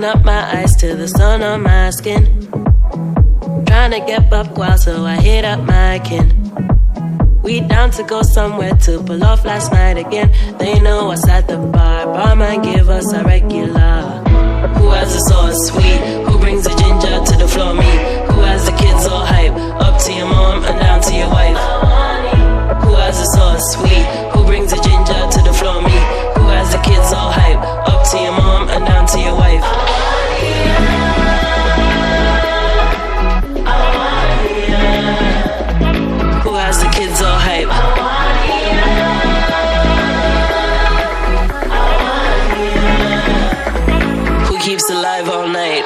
Open up my eyes to the sun on my skin. Trying to get up wild, so I hit up my kin. We down to go somewhere to pull off last night again. They know us at the bar. Barman give us a regular. Who has the sauce sweet? Who brings the ginger to the floor? Me. Who has the kids all hype? Up to your mom and down to your wife. Who has the sauce sweet? Who brings the ginger to the floor? Me. Who has the kids all hype? Up to your mom and down to your wife. Who has the kids all hype? Who keeps alive all night?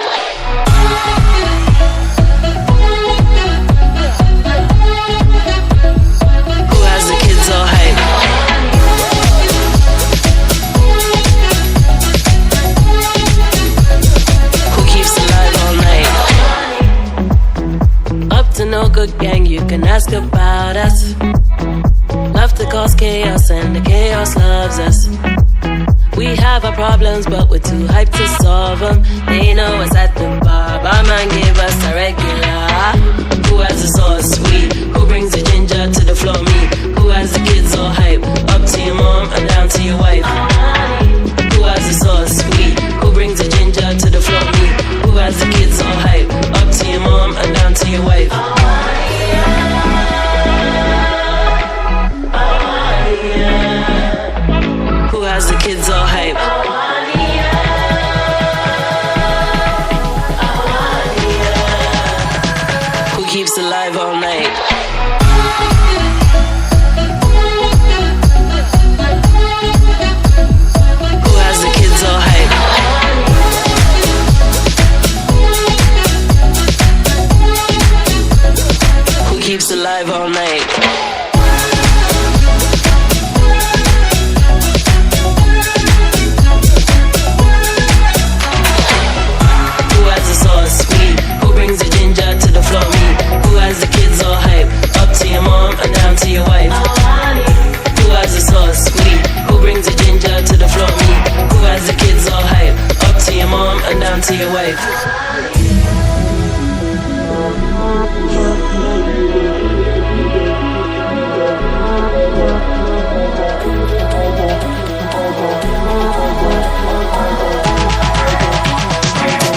Who has the kids all hype? Who keeps alive all night? Up to no good gang, you can ask about us. Love to cause chaos and the chaos loves us. We have our problems but we're too hyped to solve them. They know us at the bar, barman give us a regular. Who has the sauce sweet? Who brings the ginger to the floor? Me. Who has the kids all hype? Up to your mom and down to your wife. Who has the sauce sweet? Who brings the ginger to the floor? Me. Who has the kids all hype? Up to your mom and down to your wife. Who has the kids all hype? Who keeps alive all night? Who has the kids all hype? Who keeps alive all night? To your wife. Who has the sauce sweet? Who brings the ginger to the floor? Me. Who has the kids all hype? Up to your mom and down to your wife.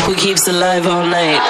Who keeps alive all night?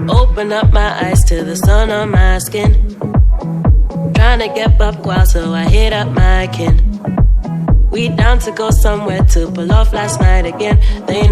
Open up my eyes to the sun on my skin. Trying to get up wild, so I hit up my kin. We down to go somewhere to pull off last night again. They